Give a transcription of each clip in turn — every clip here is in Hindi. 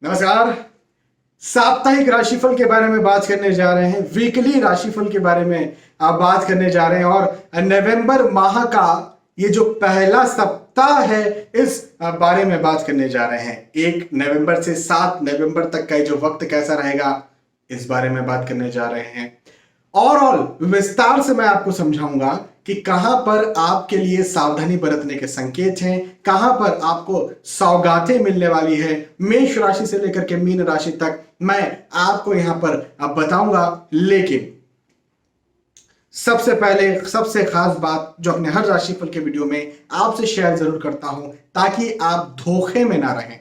नमस्कार। साप्ताहिक राशिफल के बारे में बात करने जा रहे हैं, वीकली राशिफल के बारे में आप बात करने जा रहे हैं और नवंबर माह का ये जो पहला सप्ताह है इस बारे में बात करने जा रहे हैं। 1 नवंबर से 7 नवंबर तक का ये जो वक्त कैसा रहेगा इस बारे में बात करने जा रहे हैं। ओवरऑल विस्तार से मैं आपको समझाऊंगा कि कहां पर आपके लिए सावधानी बरतने के संकेत हैं, कहां पर आपको सौगातें मिलने वाली है। मेष राशि से लेकर के मीन राशि तक मैं आपको यहां पर बताऊंगा। लेकिन सबसे पहले सबसे खास बात जो अपने हर राशिफल के वीडियो में आपसे शेयर जरूर करता हूं ताकि आप धोखे में ना रहें।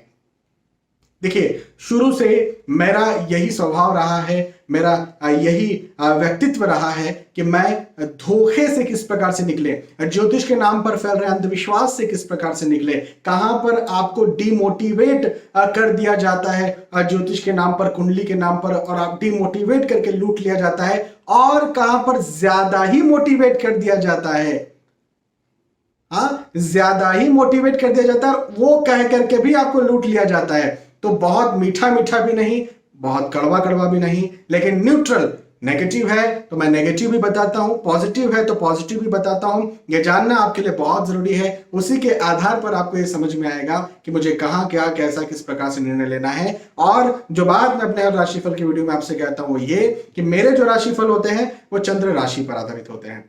देखिए, शुरू से मेरा यही स्वभाव रहा है, मेरा यही व्यक्तित्व रहा है कि मैं धोखे से किस प्रकार से निकले, ज्योतिष के नाम पर फैल रहे अंधविश्वास से किस प्रकार से निकले, कहां पर आपको डिमोटिवेट कर दिया जाता है ज्योतिष के नाम पर, कुंडली के नाम पर, और आप डिमोटिवेट करके लूट लिया जाता है, और कहां पर ज्यादा ही मोटिवेट कर दिया जाता है। ज्यादा ही मोटिवेट कर दिया जाता है, वो कह करके भी आपको लूट लिया जाता है। तो बहुत मीठा मीठा भी नहीं, बहुत कड़वा कड़वा भी नहीं, लेकिन न्यूट्रल। नेगेटिव है तो मैं नेगेटिव भी बताता हूं, पॉजिटिव है तो पॉजिटिव भी बताता हूं। यह जानना आपके लिए बहुत जरूरी है। उसी के आधार पर आपको यह समझ में आएगा कि मुझे कहां, क्या, कैसा, किस प्रकार से निर्णय लेना है। और जो बात मैं अपने हर राशिफल की वीडियो में आपसे कहता हूं वो ये कि मेरे जो राशिफल होते हैं वो चंद्र राशि पर आधारित होते हैं।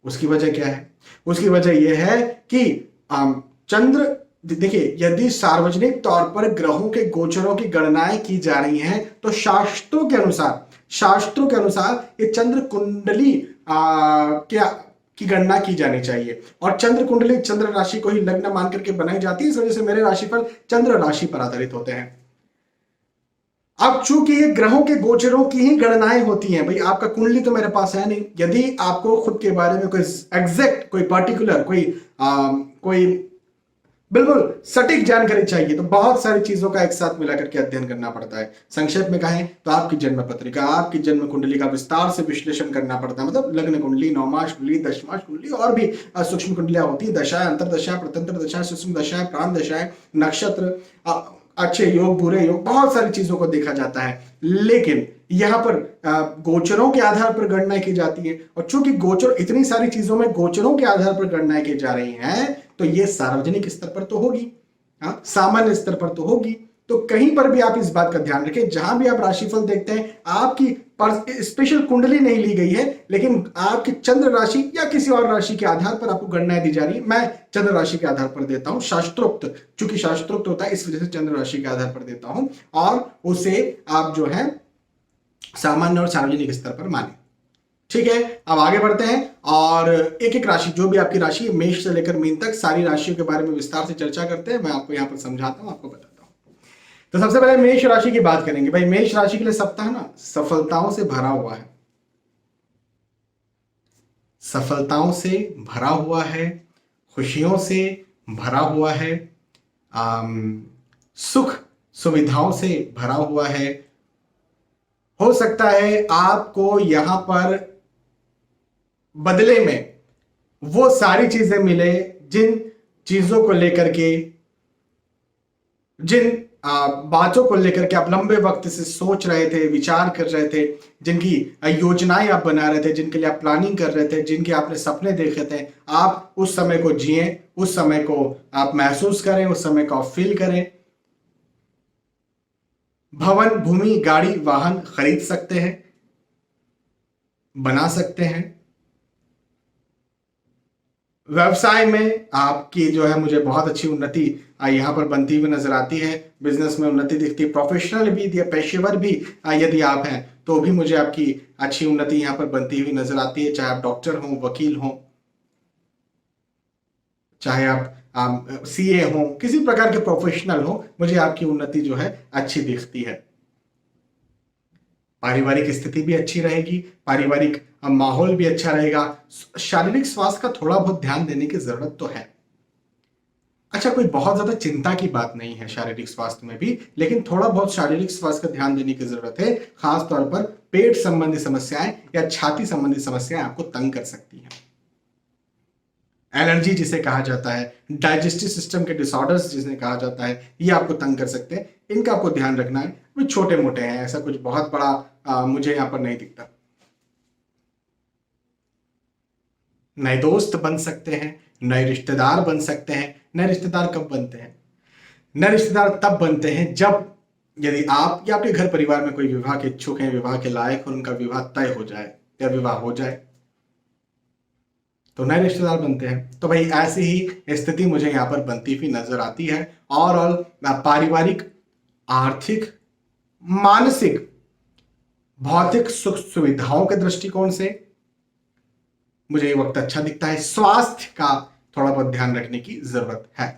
उसकी वजह क्या है? उसकी वजह यह है कि चंद्र, देखिए, यदि सार्वजनिक तौर पर ग्रहों के गोचरों की गणनाएं की जा रही हैं तो शास्त्रों के अनुसार ये चंद्र कुंडली क्या की गणना की जानी चाहिए। और चंद्र कुंडली चंद्र राशि को ही लग्न मान करके बनाई जाती है। इस वजह से मेरे राशिफल चंद्र राशि पर आधारित होते हैं। अब चूंकि ये ग्रहों के गोचरों की ही गणनाएं होती हैं, भाई आपका कुंडली तो मेरे पास है नहीं। यदि आपको खुद के बारे में कोई एग्जैक्ट, कोई पर्टिकुलर, कोई बिल्कुल सटीक जानकारी चाहिए तो बहुत सारी चीजों का एक साथ मिलाकर के अध्ययन करना पड़ता है। संक्षेप में कहें तो आपकी जन्म पत्रिका, आपकी जन्म कुंडली का विस्तार से विश्लेषण करना पड़ता है। मतलब लग्न कुंडली, नवमाश कुंडली, दशमाश कुंडली और भी सूक्ष्म कुंडलियां होती है। दशाएं, अंतरदशाएं, प्रतंत्र दशाएं, सूक्ष्म दशाएं, प्राण दशाएं, नक्षत्र, अच्छे योग, बुरे योग, बहुत सारी चीजों को देखा जाता है। लेकिन यहां पर गोचरों के आधार पर गणनाएं की जाती है। और चूंकि गोचर, इतनी सारी चीजों में गोचरों के आधार पर गणनाएं की जा रही हैं तो ये सार्वजनिक स्तर पर तो होगी, सामान्य स्तर पर तो होगी। तो कहीं पर भी आप इस बात का ध्यान रखें, जहां भी आप राशिफल देखते हैं, आपकी स्पेशल कुंडली नहीं ली गई है, लेकिन आपकी चंद्र राशि या किसी और राशि के आधार पर आपको गणनाएं दी जा रही है। मैं चंद्र राशि के आधार पर देता हूं, शास्त्रोक्त, चूंकि शास्त्रोक्त होता है इस वजह से चंद्र राशि के आधार पर देता हूं, और उसे आप जो है सामान्य और सार्वजनिक स्तर पर माने। ठीक है, अब आगे बढ़ते हैं और एक एक राशि, जो भी आपकी राशि है, मेष से लेकर मीन तक, सारी राशियों के बारे में विस्तार से चर्चा करते हैं। मैं आपको यहां पर समझाता हूं, आपको बताता हूं। तो सबसे पहले मेष राशि की बात करेंगे। भाई मेष राशि के लिए सप्ताह ना सफलताओं से भरा हुआ है, सफलताओं से भरा हुआ है, खुशियों से भरा हुआ है, सुख सुविधाओं से भरा हुआ है। हो सकता है आपको यहां पर बदले में वो सारी चीजें मिले जिन चीजों को लेकर के, जिन बातों को लेकर के आप लंबे वक्त से सोच रहे थे, विचार कर रहे थे, जिनकी योजनाएं आप बना रहे थे, जिनके लिए आप प्लानिंग कर रहे थे, जिनके आपने सपने देखे थे। आप उस समय को जिए, उस समय को आप महसूस करें, उस समय को आप फील करें। भवन, भूमि, गाड़ी, वाहन खरीद सकते हैं, बना सकते हैं। व्यवसाय में आपकी जो है मुझे बहुत अच्छी उन्नति यहां पर बनती हुई नजर आती है। बिजनेस में उन्नति दिखती है। प्रोफेशनल भी या पेशेवर भी यदि आप हैं तो भी मुझे आपकी अच्छी उन्नति यहां पर बनती हुई नजर आती है। चाहे आप डॉक्टर हो, वकील हो, चाहे आप सीए हो, किसी प्रकार के प्रोफेशनल हो, मुझे आपकी उन्नति जो है अच्छी दिखती है। पारिवारिक स्थिति भी अच्छी रहेगी, पारिवारिक माहौल भी अच्छा रहेगा। शारीरिक स्वास्थ्य का थोड़ा बहुत ध्यान देने की जरूरत तो है। अच्छा, कोई बहुत ज्यादा चिंता की बात नहीं है शारीरिक स्वास्थ्य में भी, लेकिन थोड़ा बहुत शारीरिक स्वास्थ्य का ध्यान देने की जरूरत है। खास तौर पर पेट संबंधी समस्याएं या छाती संबंधी समस्याएं आपको तंग कर सकती हैं। एलर्जी जिसे कहा जाता है, डाइजेस्टिव सिस्टम के डिसऑर्डर्स जिसे कहा जाता है, ये आपको तंग कर सकते हैं। इनका आपको ध्यान रखना है। वो छोटे मोटे हैं, ऐसा कुछ बहुत बड़ा मुझे यहाँ पर नहीं दिखता। नए दोस्त बन सकते हैं, नए रिश्तेदार बन सकते हैं। नए रिश्तेदार कब बनते हैं? नए रिश्तेदार तब बनते हैं जब यदि आप या आपके घर परिवार में कोई विवाह के इच्छुक हैं, विवाह के लायक, और उनका विवाह तय हो जाए या विवाह हो जाए, तो नए रिश्तेदार बनते हैं। तो भाई ऐसी ही स्थिति मुझे यहाँ पर बनती हुई नजर आती है। और पारिवारिक, आर्थिक, मानसिक, भौतिक सुख सुविधाओं के दृष्टिकोण से मुझे ये वक्त अच्छा दिखता है। स्वास्थ्य का थोड़ा बहुत ध्यान रखने की जरूरत है,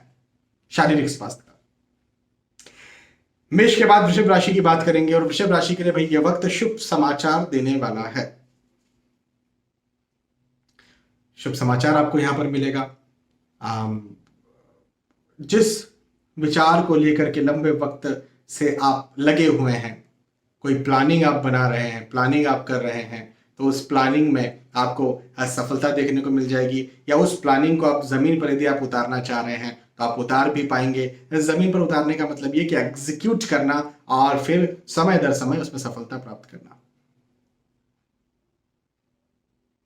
शारीरिक स्वास्थ्य का। मेष के बाद वृषभ राशि की बात करेंगे, और वृषभ राशि के लिए भाई ये वक्त शुभ समाचार देने वाला है। शुभ समाचार आपको यहां पर मिलेगा। जिस विचार को लेकर के लंबे वक्त से आप लगे हुए हैं, कोई प्लानिंग आप बना रहे हैं, प्लानिंग आप कर रहे हैं, तो उस प्लानिंग में आपको सफलता देखने को मिल जाएगी। या उस प्लानिंग को आप जमीन पर यदि आप उतारना चाह रहे हैं तो आप उतार भी पाएंगे। जमीन पर उतारने का मतलब ये कि एग्जीक्यूट करना और फिर समय दर समय उसमें सफलता प्राप्त करना।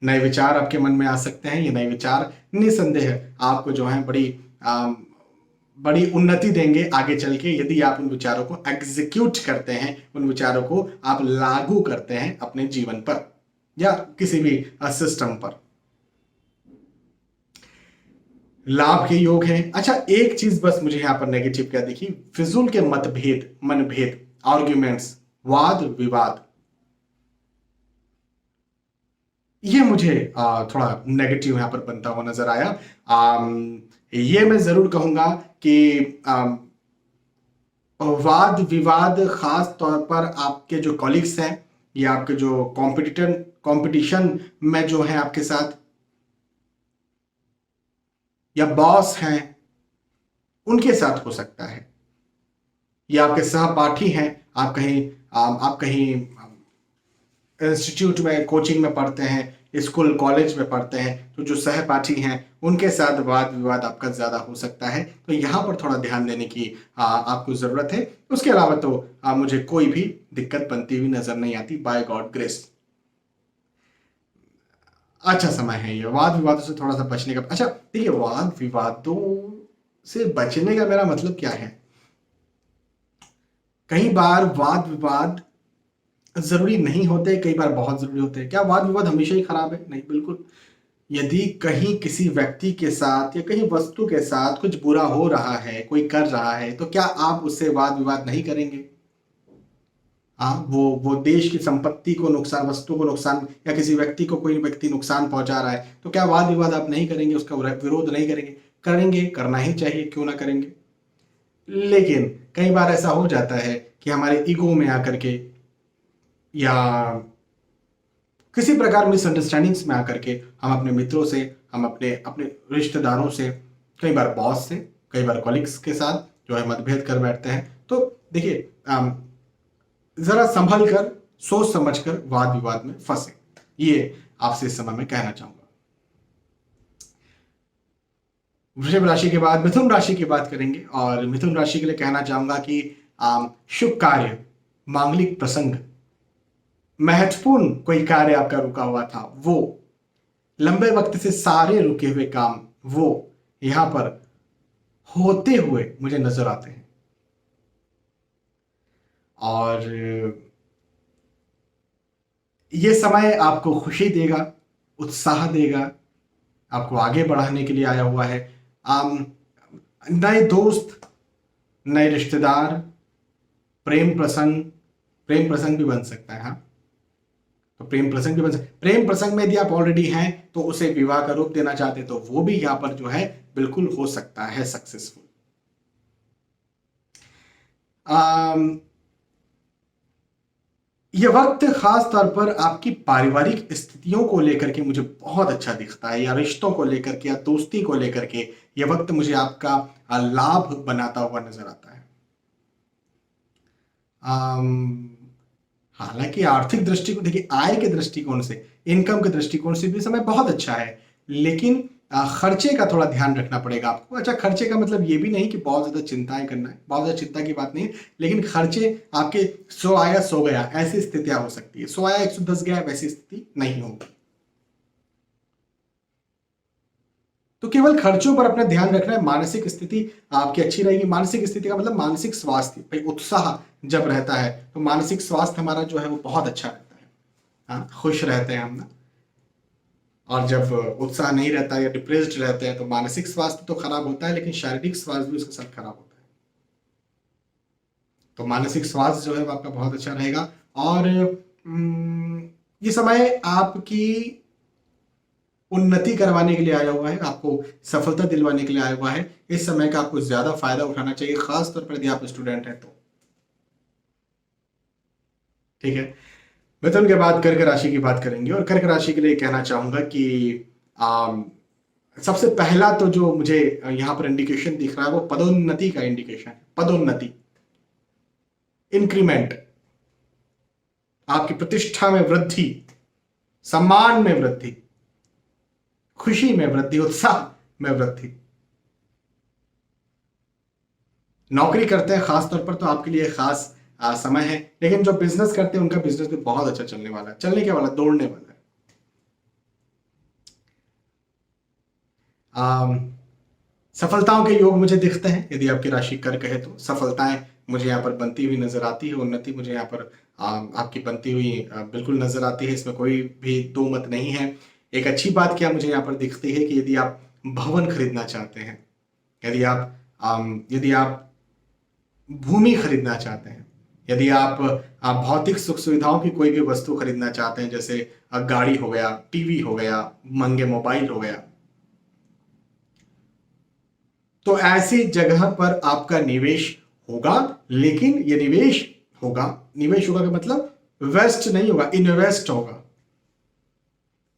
नए विचार आपके मन में आ सकते हैं। ये नए विचार निसंदेह आपको जो है बड़ी उन्नति देंगे आगे चल के, यदि आप उन विचारों को एग्जीक्यूट करते हैं, उन विचारों को आप लागू करते हैं अपने जीवन पर या किसी भी सिस्टम पर। लाभ के योग हैं। अच्छा, एक चीज बस मुझे यहां पर नेगेटिव क्या दिखी, फिजूल के मतभेद, मनभेद, आर्ग्यूमेंट्स, वाद विवाद, ये मुझे थोड़ा नेगेटिव यहां पर बनता हुआ नजर आया। ये मैं जरूर कहूंगा कि वाद विवाद खास तौर पर आपके जो कॉलीग्स हैं या आपके जो कंपटीशन में जो है आपके साथ, या बॉस हैं, उनके साथ हो सकता है, या आपके सहपाठी हैं, आप कहीं इंस्टीट्यूट में, कोचिंग में पढ़ते हैं, स्कूल कॉलेज में पढ़ते हैं, तो जो सहपाठी हैं उनके साथ वाद विवाद आपका ज्यादा हो सकता है। तो यहां पर थोड़ा ध्यान देने की आपको जरूरत है। उसके अलावा तो मुझे कोई भी दिक्कत बनती हुई नजर नहीं आती, बाय गॉड ग्रेस। अच्छा समय है ये वाद विवादों से थोड़ा सा बचने का। अच्छा देखिए, वाद विवादों से बचने का मेरा मतलब क्या है, कई बार वाद विवाद जरूरी नहीं होते, कई बार बहुत जरूरी होते हैं। क्या वाद विवाद हमेशा ही खराब है? नहीं, बिल्कुल। यदि कहीं किसी व्यक्ति के साथ या कहीं वस्तु के साथ कुछ बुरा हो रहा है, कोई कर रहा है, तो क्या आप उससे वाद विवाद नहीं करेंगे? हाँ, वो देश की संपत्ति को नुकसान, वस्तु को नुकसान, या किसी व्यक्ति को कोई व्यक्ति नुकसान पहुंचा रहा है, तो क्या वाद विवाद आप नहीं करेंगे, उसका विरोध नहीं करेंगे? करेंगे, करना ही चाहिए, क्यों ना करेंगे। लेकिन कई बार ऐसा हो जाता है कि हमारे ईगो में आकर के या किसी प्रकार मिसअंडरस्टैंडिंग्स में आकर के हम अपने मित्रों से, हम अपने अपने रिश्तेदारों से, कई बार बॉस से, कई बार कॉलिग्स के साथ जो है मतभेद कर बैठते हैं। तो देखिए, जरा संभल कर, सोच समझ कर वाद विवाद में फंसे, ये आपसे इस समय में कहना चाहूंगा। वृषभ राशि के बाद मिथुन राशि की बात करेंगे, और मिथुन राशि के लिए कहना चाहूंगा कि शुभ कार्य, मांगलिक प्रसंग, महत्वपूर्ण कोई कार्य आपका रुका हुआ था, वो लंबे वक्त से सारे रुके हुए काम वो यहां पर होते हुए मुझे नजर आते हैं। और ये समय आपको खुशी देगा, उत्साह देगा, आपको आगे बढ़ाने के लिए आया हुआ है। नए दोस्त, नए रिश्तेदार, प्रेम प्रसंग भी बन सकता है। हाँ, तो प्रेम प्रसंग भी बन सकता है। प्रेम प्रसंग में यदि आप ऑलरेडी हैं तो उसे विवाह का रूप देना चाहते हैं, तो वो भी यहां पर जो है बिल्कुल हो सकता है सक्सेसफुल। यह वक्त खास तौर पर आपकी पारिवारिक स्थितियों को लेकर के मुझे बहुत अच्छा दिखता है, या रिश्तों को लेकर के, या दोस्ती को लेकर के यह वक्त मुझे आपका लाभ बनाता हुआ नजर आता है। हालांकि आर्थिक दृष्टिकोण, देखिए आय के दृष्टिकोण से, इनकम के दृष्टिकोण से भी समय बहुत अच्छा है, लेकिन खर्चे का थोड़ा ध्यान रखना पड़ेगा आपको। अच्छा, खर्चे का मतलब ये भी नहीं कि बहुत ज़्यादा चिंताएं करना है, बहुत ज़्यादा चिंता की बात नहीं है, लेकिन खर्चे आपके 100 आया 100 गया ऐसी स्थितियां हो सकती है। 100 आया 110 गया वैसी स्थिति नहीं होगी। तो केवल खर्चों पर अपना ध्यान रखना है, मानसिक स्थिति आपकी अच्छी रहेगी। मानसिक स्थिति का मतलब मानसिक स्वास्थ्य, भाई उत्साह जब रहता है तो मानसिक स्वास्थ्य हमारा जो है वो बहुत अच्छा रहता है। हाँ, खुश रहते हैं हम ना। और जब उत्साह नहीं रहता है या डिप्रेस्ड रहते हैं तो मानसिक स्वास्थ्य तो खराब होता है, लेकिन शारीरिक स्वास्थ्य भी उसके साथ खराब होता है। तो मानसिक स्वास्थ्य जो है वो आपका बहुत अच्छा रहेगा। और ये समय आपकी उन्नति करवाने के लिए आया हुआ है, आपको सफलता दिलवाने के लिए आया हुआ है। इस समय का आपको ज्यादा फायदा उठाना चाहिए, खास तौर पर यदि आप स्टूडेंट हैं तो। ठीक है, मिथुन के बाद कर्क राशि की बात करेंगे। और कर्क राशि के लिए कहना चाहूंगा कि आम, सबसे पहला तो जो मुझे यहाँ पर इंडिकेशन दिख रहा है वो पदोन्नति का इंडिकेशन है। पदोन्नति, इंक्रीमेंट, आपकी प्रतिष्ठा में वृद्धि, सम्मान में वृद्धि, खुशी में वृद्धि, उत्साह में वृद्धि। नौकरी करते हैं खास तौर पर तो आपके लिए खास समय है, लेकिन जो बिजनेस करते हैं उनका बिजनेस भी बहुत अच्छा चलने वाला है। चलने के वाला, दौड़ने वाला है। सफलताओं के योग मुझे दिखते हैं यदि आपकी राशि कर्क है तो। सफलताएं मुझे यहाँ पर बनती हुई नजर आती है, उन्नति मुझे यहाँ पर आपकी बनती हुई बिल्कुल नजर आती है, इसमें कोई भी दो मत नहीं है। एक अच्छी बात क्या मुझे यहाँ पर दिखती है कि यदि आप भवन खरीदना चाहते हैं, यदि आप भूमि खरीदना चाहते हैं, यदि आप भौतिक सुख सुविधाओं की कोई भी वस्तु खरीदना चाहते हैं, जैसे गाड़ी हो गया, टीवी हो गया, महंगे मोबाइल हो गया, तो ऐसी जगह पर आपका निवेश होगा। लेकिन ये निवेश होगा का मतलब वेस्ट नहीं होगा, इन्वेस्ट होगा।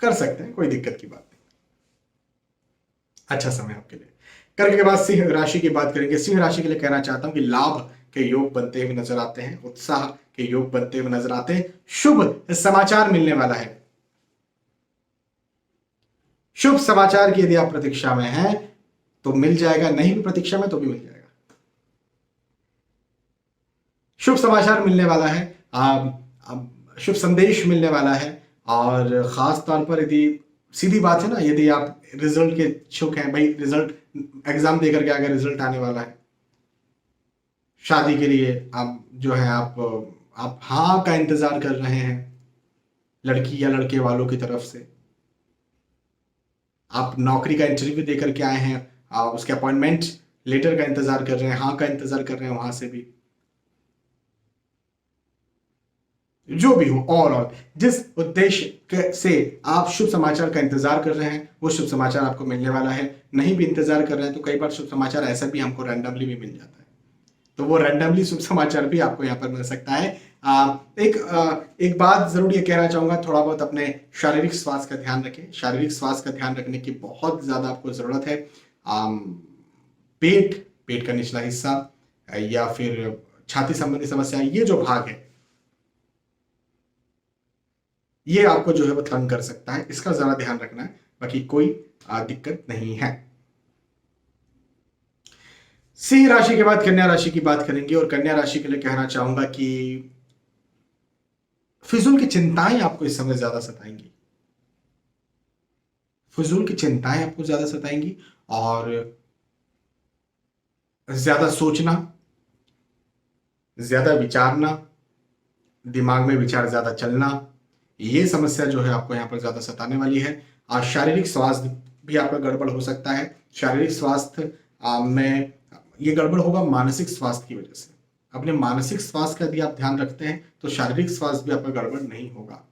कर सकते हैं, कोई दिक्कत की बात नहीं। अच्छा समय आपके लिए। कर्क के बाद सिंह राशि की बात करेंगे। सिंह राशि के लिए कहना चाहता हूं कि लाभ के योग बनते हुए नजर आते हैं, उत्साह के योग बनते हुए नजर आते हैं, शुभ समाचार मिलने वाला है। शुभ समाचार की यदि आप प्रतीक्षा में हैं तो मिल जाएगा, नहीं भी प्रतीक्षा में तो भी मिल जाएगा। शुभ समाचार मिलने वाला है, शुभ संदेश मिलने वाला है। और खास तौर पर यदि, सीधी बात है ना, यदि आप रिजल्ट के इच्छुक हैं, भाई रिजल्ट एग्जाम देकर के आगे रिजल्ट आने वाला है, शादी के लिए आप जो है आप हाँ का इंतजार कर रहे हैं लड़की या लड़के वालों की तरफ से, आप नौकरी का इंटरव्यू देकर के आए हैं, आप उसके अपॉइंटमेंट लेटर का इंतजार कर रहे हैं, हाँ का इंतजार कर रहे हैं वहां से भी, जो भी हो, ओवरऑल जिस उद्देश्य से आप शुभ समाचार का इंतजार कर रहे हैं वो शुभ समाचार आपको मिलने वाला है। नहीं भी इंतजार कर रहे हैं तो कई बार शुभ समाचार ऐसा भी हमको रैंडमली भी मिल जाता है, तो वो रैंडमली शुभ समाचार भी आपको यहाँ पर मिल सकता है। एक बात जरूर ये कहना चाहूंगा, थोड़ा बहुत अपने शारीरिक स्वास्थ्य का ध्यान रखें। शारीरिक स्वास्थ्य का ध्यान रखने की बहुत ज्यादा आपको जरूरत है। पेट का निचला हिस्सा या फिर छाती संबंधी समस्या, ये जो भाग है ये आपको जो है वो तंग कर सकता है, इसका जरा ध्यान रखना है, बाकी कोई दिक्कत नहीं है। सिंह राशि के बाद कन्या राशि की बात करेंगे। और कन्या राशि के लिए कहना चाहूंगा कि फिजूल की चिंताएं आपको इस समय ज्यादा सताएंगी, फिजूल की चिंताएं आपको ज्यादा सताएंगी, और ज्यादा सोचना, ज्यादा विचारना, दिमाग में विचार ज्यादा चलना, ये समस्या जो है आपको यहाँ पर ज्यादा सताने वाली है। और शारीरिक स्वास्थ्य भी आपका गड़बड़ हो सकता है। शारीरिक स्वास्थ्य में ये गड़बड़ होगा मानसिक स्वास्थ्य की वजह से। अपने मानसिक स्वास्थ्य का यदि आप ध्यान रखते हैं तो शारीरिक स्वास्थ्य भी आपका गड़बड़ नहीं होगा।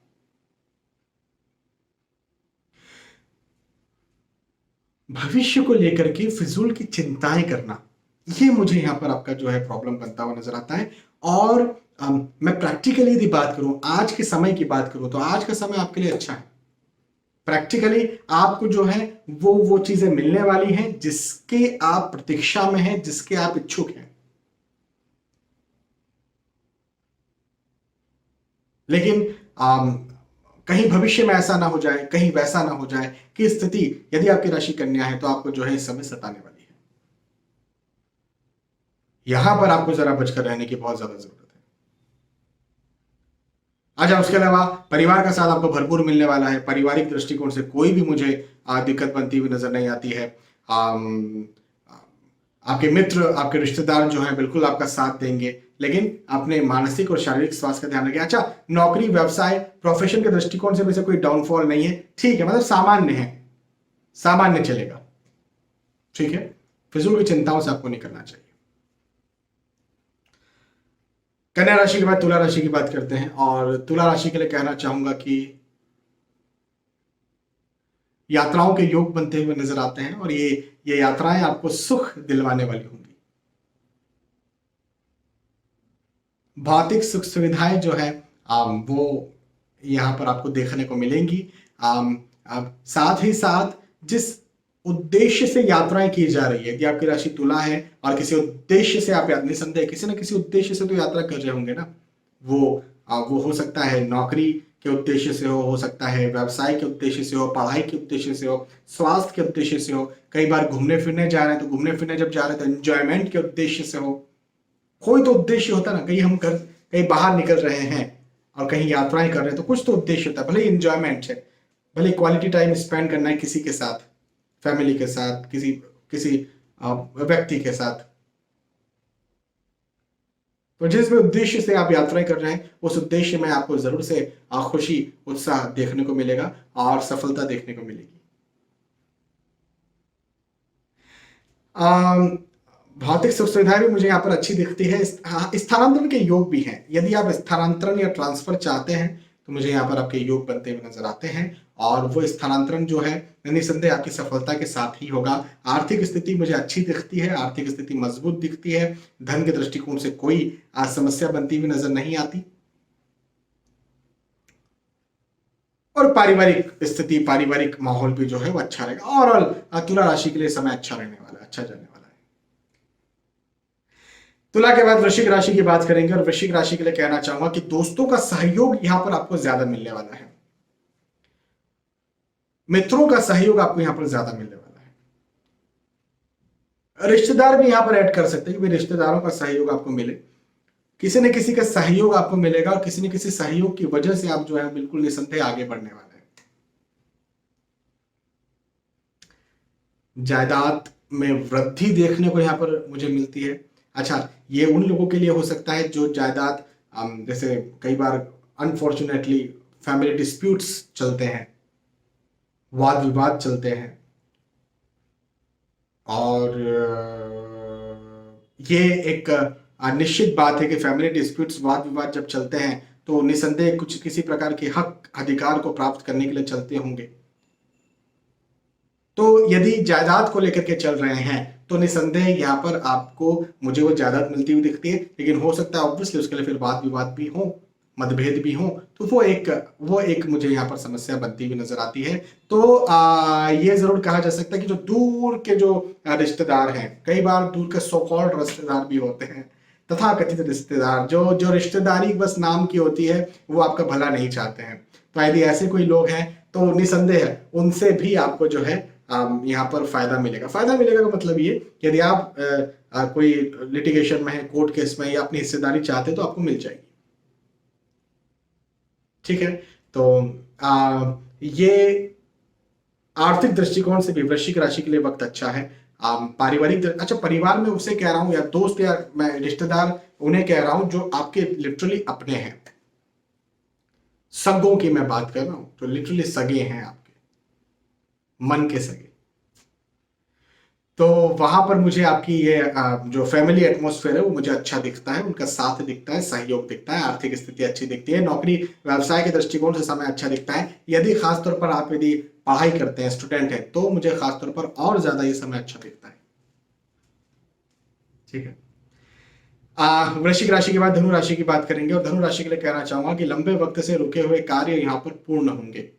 भविष्य को लेकर के फिजूल की चिंताएं करना, ये मुझे यहाँ पर आपका जो है प्रॉब्लम बनता हुआ नजर आता है। और मैं प्रैक्टिकली यदि बात करूं, आज के समय की बात करूं, तो आज का समय आपके लिए अच्छा है। प्रैक्टिकली आपको जो है वो चीजें मिलने वाली हैं जिसके आप प्रतीक्षा में हैं, जिसके आप इच्छुक हैं। लेकिन कहीं भविष्य में ऐसा ना हो जाए, कहीं वैसा ना हो जाए कि स्थिति, यदि आपकी राशि कन्या है तो आपको जो है इस समय सताने वाली है। यहां पर आपको जरा बचकर रहने की बहुत ज्यादा जरूरत है। अच्छा, उसके अलावा परिवार का साथ आपको भरपूर मिलने वाला है। पारिवारिक दृष्टिकोण से कोई भी मुझे दिक्कत बनती हुई नजर नहीं आती है। आपके मित्र, आपके रिश्तेदार जो हैं बिल्कुल आपका साथ देंगे, लेकिन अपने मानसिक और शारीरिक स्वास्थ्य का ध्यान रखें। अच्छा, नौकरी, व्यवसाय, प्रोफेशन के दृष्टिकोण से वैसे कोई डाउनफॉल नहीं है, ठीक है, मतलब सामान्य है, सामान्य चलेगा, ठीक है। फिजूल की चिंताओं से आपको निकलना चाहिए। कन्या राशि के बाद तुला राशि की बात करते हैं, और तुला राशि के लिए कहना चाहूंगा कि यात्राओं के योग बनते हुए नजर आते हैं, और ये यात्राएं आपको सुख दिलवाने वाली होंगी। भौतिक सुख सुविधाएं जो है वो यहाँ पर आपको देखने को मिलेंगी। साथ ही साथ जिस उद्देश्य से यात्राएं की जा रही है, यदि आपकी राशि तुला है और किसी उद्देश्य से आप, निसंदेह किसी न किसी उद्देश्य से तो यात्रा कर रहे होंगे ना, वो हो सकता है नौकरी के उद्देश्य से हो सकता है व्यवसाय के उद्देश्य से हो, पढ़ाई के उद्देश्य से हो, स्वास्थ्य के उद्देश्य से हो, कई बार घूमने फिरने जा रहे हैं तो घूमने फिरने जब जा रहे हैं तो एंजॉयमेंट के उद्देश्य से हो। कोई तो उद्देश्य होता है ना, कहीं बाहर निकल रहे हैं और कहीं यात्राएं कर रहे हैं तो कुछ तो उद्देश्य होता है, भले एंजॉयमेंट है, भले क्वालिटी टाइम स्पेंड करना है किसी के साथ, फैमिली के साथ, किसी व्यक्ति के साथ। तो जिस भी उद्देश्य से आप यात्राएं कर रहे हैं उस उद्देश्य में आपको जरूर से खुशी, उत्साह देखने को मिलेगा और सफलता देखने को मिलेगी। भौतिक सुख सुविधाएं भी मुझे यहाँ पर अच्छी दिखती है। स्थानांतरण के योग भी हैं। यदि आप स्थानांतरण या ट्रांसफर चाहते हैं तो मुझे यहाँ पर आपके योग बनते हुए नजर आते हैं, और वो स्थानांतरण जो है निसंदेह आपकी सफलता के साथ ही होगा। आर्थिक स्थिति मुझे अच्छी दिखती है, आर्थिक स्थिति मजबूत दिखती है। धन के दृष्टिकोण से कोई समस्या बनती हुई नजर नहीं आती, और पारिवारिक स्थिति, पारिवारिक माहौल भी जो है वो अच्छा रहेगा। ओवरऑल तुला राशि के लिए समय अच्छा रहने वाला है, अच्छा जाने वाला है। तुला के बाद वृश्चिक राशि की बात करेंगे, और वृश्चिक राशि के लिए कहना चाहूंगा कि दोस्तों का सहयोग यहां पर आपको ज्यादा मिलने वाला है। मित्रों का सहयोग आपको यहां पर ज्यादा मिलने वाला है। रिश्तेदार भी यहां पर ऐड कर सकते हैं कि रिश्तेदारों का सहयोग आपको मिले, किसी न किसी का सहयोग आपको मिलेगा, और किसी न किसी सहयोग की वजह से आप जो है बिल्कुल निसंदेह आगे बढ़ने वाले हैं। जायदाद में वृद्धि देखने को यहां पर मुझे मिलती है। अच्छा, ये उन लोगों के लिए हो सकता है जो जायदाद, जैसे कई बार अनफॉर्चुनेटली फैमिली डिस्प्यूट्स चलते हैं, वाद विवाद चलते हैं, और ये एक निश्चित बात है कि फैमिली डिस्प्यूट्स, वाद विवाद जब चलते हैं तो निसंदेह कुछ किसी प्रकार के हक अधिकार को प्राप्त करने के लिए चलते होंगे। तो यदि जायदाद को लेकर के चल रहे हैं तो निसंदेह यहाँ पर आपको, मुझे वो जायदाद मिलती हुई दिखती है, लेकिन हो सकता है ऑब्वियसली उसके लिए फिर वाद विवाद भी हो, मतभेद भी हो, तो वो एक मुझे यहाँ पर समस्या बनती हुई नजर आती है। तो ये जरूर कहा जा सकता है कि जो दूर के जो रिश्तेदार हैं, कई बार दूर के सो कॉल्ड रिश्तेदार भी होते हैं, तथा कथित रिश्तेदार, जो रिश्तेदारी बस नाम की होती है, वो आपका भला नहीं चाहते हैं। तो यदि ऐसे कोई लोग हैं तो निसंदेह उनसे भी आपको जो है यहाँ पर फायदा मिलेगा। फायदा मिलेगा का मतलब ये, यदि आप कोई लिटिगेशन में है, कोर्ट केस में, या अपनी हिस्सेदारी चाहते हैं तो आपको मिल जाएगी, ठीक है। तो ये आर्थिक दृष्टिकोण से भी वृश्चिक राशि के लिए वक्त अच्छा है। पारिवारिक, अच्छा परिवार में उसे कह रहा हूं, या दोस्त या मैं रिश्तेदार उन्हें कह रहा हूं जो आपके लिटरली अपने हैं, सगों की मैं बात कर रहा हूं, तो लिटरली सगे हैं आपके मन के सगे। तो वहां पर मुझे आपकी ये जो फैमिली एटमॉस्फेयर है वो मुझे अच्छा दिखता है, उनका साथ दिखता है, सहयोग दिखता है, आर्थिक स्थिति अच्छी दिखती है, नौकरी व्यवसाय के दृष्टिकोण से समय अच्छा दिखता है। यदि खासतौर पर आप यदि पढ़ाई करते हैं, स्टूडेंट है, तो मुझे खासतौर पर और ज्यादा ये समय अच्छा दिखता है, ठीक है। वृश्चिक राशि के बाद धनु राशि की बात करेंगे, और धनु राशि के लिए कहना चाहूंगा कि लंबे वक्त से रुके हुए कार्य यहाँ पर पूर्ण होंगे।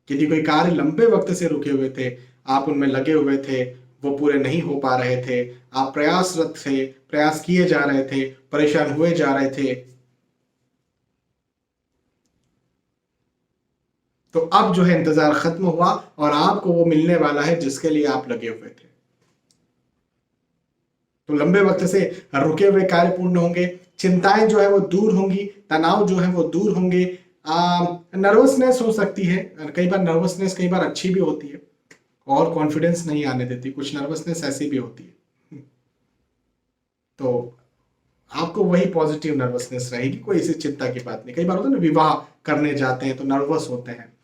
यदि कोई कार्य लंबे वक्त से रुके हुए थे, आप उनमें लगे हुए थे, वो पूरे नहीं हो पा रहे थे, आप प्रयासरत थे, प्रयास किए जा रहे थे, परेशान हुए जा रहे थे, तो अब जो है इंतजार खत्म हुआ और आपको वो मिलने वाला है जिसके लिए आप लगे हुए थे। तो लंबे वक्त से रुके हुए कार्य पूर्ण होंगे, चिंताएं जो है वो दूर होंगी, तनाव जो है वो दूर होंगे। नर्वसनेस हो सकती है, कई बार नर्वसनेस कई बार अच्छी भी होती है और कॉन्फिडेंस नहीं आने देती, कुछ नर्वसनेस ऐसी भी होती है। तो आपको वही पॉजिटिव नर्वसनेस रहेगी, कोई ऐसी चिंता की बात नहीं। कई बार होता है ना, विवाह करने जाते हैं तो नर्वस होते हैं,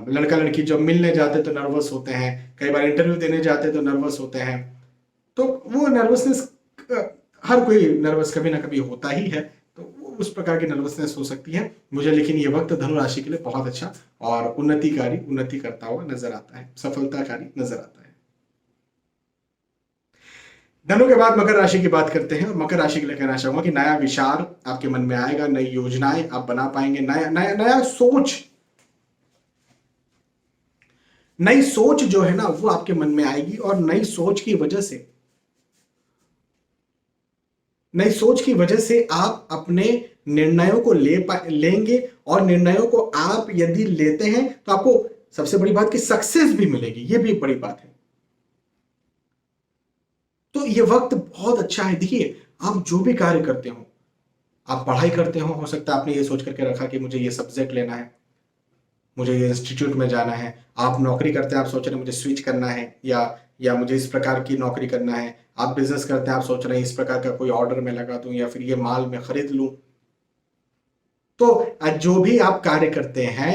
लड़का लड़की जब मिलने जाते हैं तो नर्वस होते हैं, कई बार इंटरव्यू देने जाते हैं तो नर्वस होते हैं। तो वो नर्वसनेस, हर कोई नर्वस कभी ना कभी होता ही है, तो उस प्रकार की नर्वसनेस हो सकती है मुझे। लेकिन ये वक्त धनु राशि के लिए बहुत अच्छा और उन्नति करता हुआ नजर आता है, सफलताकारी नजर आता है। धनु के बाद मकर राशि की बात करते हैं। और मकर राशि के लिए कहना चाहूंगा कि नया विचार आपके मन में आएगा, नई योजनाएं आप बना पाएंगे, नई सोच जो है ना वो आपके मन में आएगी। और नई सोच की वजह से आप अपने निर्णयों को लेंगे, और निर्णयों को आप यदि लेते हैं तो आपको सबसे बड़ी बात कि सक्सेस भी मिलेगी, ये भी एक बड़ी बात है। तो ये वक्त बहुत अच्छा है। देखिए, आप जो भी कार्य करते हो, आप पढ़ाई करते हो सकता है आपने ये सोच करके रखा कि मुझे ये सब्जेक्ट लेना है, मुझे ये इंस्टीट्यूट में जाना है। आप नौकरी करते हैं, आप सोच रहे हैं मुझे स्विच करना है, या मुझे इस प्रकार की नौकरी करना है। आप बिजनेस करते हैं, आप सोच रहे हैं इस प्रकार का कोई ऑर्डर में लगा दूं या फिर ये माल मैं खरीद लूं। तो जो भी आप कार्य करते हैं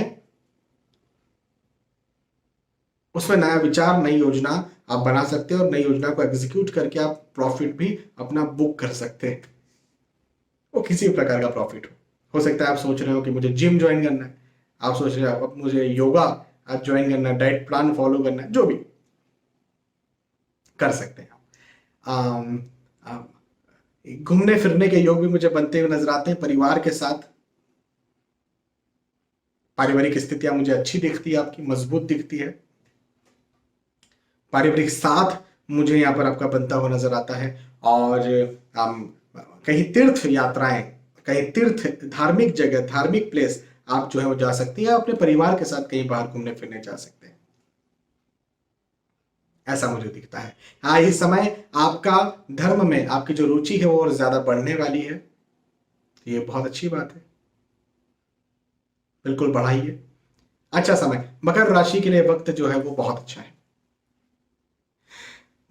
उसमें नया विचार, नई योजना आप बना सकते हैं और नई योजना को एग्जीक्यूट करके आप प्रॉफिट भी अपना बुक कर सकते हैं। वो किसी प्रकार का प्रॉफिट हो सकता है आप सोच रहे हो कि मुझे जिम ज्वाइन करना है, आप सोच रहे हो अब मुझे योगा आज ज्वाइन करना है, डाइट प्लान फॉलो करना है, जो भी कर सकते हैं आप। घूमने फिरने के योग भी मुझे बनते हुए नजर आते हैं परिवार के साथ। पारिवारिक स्थितियां मुझे अच्छी दिखती है, आपकी मजबूत दिखती है। पारिवारिक साथ मुझे यहाँ पर आपका बनता हुआ नजर आता है। और कहीं तीर्थ यात्राएं, कहीं तीर्थ, धार्मिक जगह, धार्मिक प्लेस आप जो है वो जा सकती हैं, अपने परिवार के साथ कहीं बाहर घूमने फिरने जा सकते हैं, ऐसा मुझे दिखता है। हाँ, इस समय आपका धर्म में आपकी जो रुचि है वो और ज्यादा बढ़ने वाली है, ये बहुत अच्छी बात है, बिल्कुल बढ़ाइए। अच्छा समय मकर राशि के लिए वक्त जो है वो बहुत अच्छा है।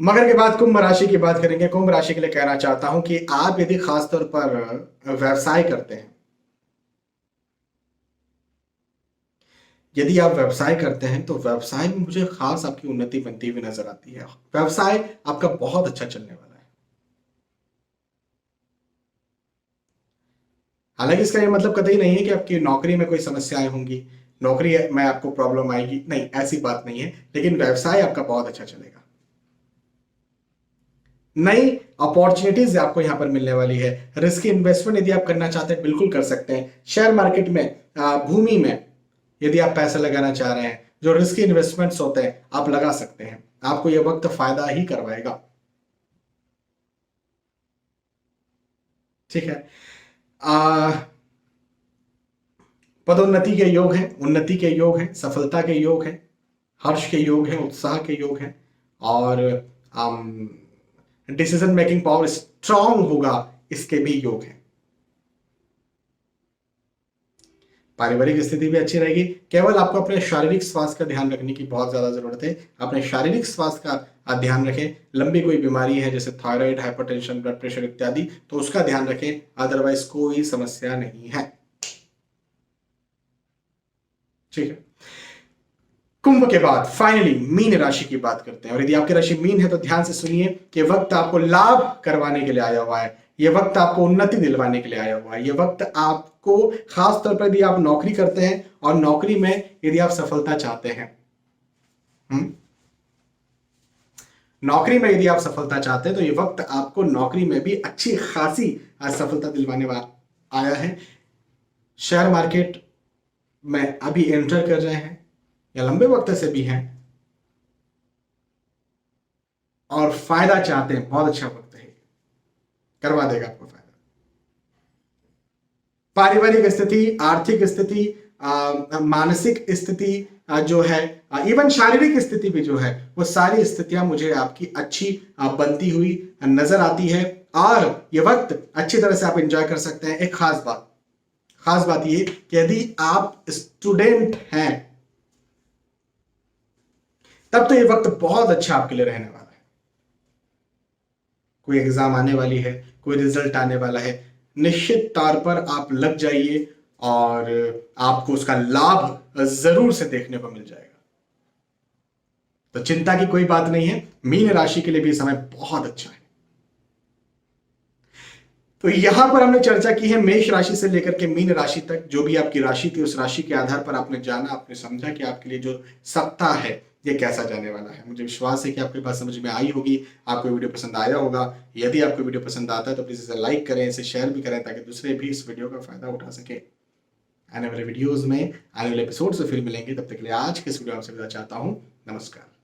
मकर के बाद कुंभ राशि की बात करेंगे। कुंभ राशि के लिए कहना चाहता हूं कि आप यदि खासतौर पर व्यवसाय करते हैं, यदि आप व्यवसाय करते हैं तो व्यवसाय में मुझे खास आपकी उन्नति बनती हुई नजर आती है। व्यवसाय आपका बहुत अच्छा चलने वाला है। हालांकि इसका ये मतलब कतई नहीं है कि आपकी नौकरी में कोई समस्याएं होंगी, नौकरी में आपको प्रॉब्लम आएगी, नहीं, ऐसी बात नहीं है। लेकिन व्यवसाय आपका बहुत अच्छा चलेगा। नई अपॉर्चुनिटीज आपको यहां पर मिलने वाली है। रिस्की इन्वेस्टमेंट यदि आप करना चाहते हैं बिल्कुल कर सकते हैं। शेयर मार्केट में, भूमि में यदि आप पैसा लगाना चाह रहे हैं, जो रिस्की इन्वेस्टमेंट्स होते हैं आप लगा सकते हैं। आपको यह वक्त फायदा ही करवाएगा। ठीक है। पदोन्नति के योग हैं, उन्नति के योग हैं, सफलता के योग हैं, हर्ष के योग हैं, उत्साह के योग हैं, और डिसीजन मेकिंग पावर स्ट्रांग होगा, इसके भी योग हैं। पारिवारिक स्थिति भी अच्छी रहेगी। केवल आपको अपने शारीरिक स्वास्थ्य का ध्यान रखने की बहुत ज्यादा जरूरत है। अपने शारीरिक स्वास्थ्य का ध्यान रखें। लंबी कोई बीमारी है जैसे थायराइड, हाइपरटेंशन, ब्लड प्रेशर इत्यादि, तो उसका ध्यान रखें, अदरवाइज कोई समस्या नहीं है। ठीक है। कुंभ के बाद फाइनली मीन राशि की बात करते हैं। और यदि आपकी राशि मीन है तो ध्यान से सुनिए कि वक्त आपको लाभ करवाने के लिए आया हुआ है। यह वक्त आपको उन्नति दिलवाने के लिए आया हुआ है। यह वक्त आपको, खास तौर पर यदि आप नौकरी करते हैं और नौकरी में यदि आप सफलता चाहते हैं, नौकरी में यदि आप सफलता चाहते हैं तो यह वक्त आपको नौकरी में भी अच्छी खासी सफलता दिलवाने वाला आया है। शेयर मार्केट में अभी एंटर कर रहे हैं या लंबे वक्त से भी हैं और फायदा चाहते हैं, बहुत अच्छा वक्त है, करवा देगा आपको फायदा। पारिवारिक स्थिति, आर्थिक स्थिति मानसिक स्थिति जो है, इवन शारीरिक स्थिति भी जो है, वो सारी स्थितियां मुझे आपकी अच्छी बनती हुई नजर आती है और ये वक्त अच्छी तरह से आप एंजॉय कर सकते हैं। एक खास बात ये कि यदि आप स्टूडेंट हैं तब तो ये वक्त बहुत अच्छा आपके लिए रहने वाला है। कोई एग्जाम आने वाली है, कोई रिजल्ट आने वाला है, निश्चित तौर पर आप लग जाइए और आपको उसका लाभ जरूर से देखने को मिल जाएगा। तो चिंता की कोई बात नहीं है। मीन राशि के लिए भी समय बहुत अच्छा है। तो यहां पर हमने चर्चा की है मेष राशि से लेकर के मीन राशि तक। जो भी आपकी राशि थी उस राशि के आधार पर आपने जाना, आपने समझा कि आपके लिए जो सप्ताह है ये कैसा जाने वाला है। मुझे विश्वास है कि आपके पास समझ में आई होगी, आपको वीडियो पसंद आया होगा। यदि आपको वीडियो पसंद आता है तो प्लीज इसे लाइक करें, इसे शेयर भी करें ताकि दूसरे भी इस वीडियो का फायदा उठा सके। आने वाले वीडियोस में, आने वाले एपिसोड से फिर मिलेंगे। तब तक के लिए आज के इस वीडियो आपसे विदा चाहता हूं। नमस्कार।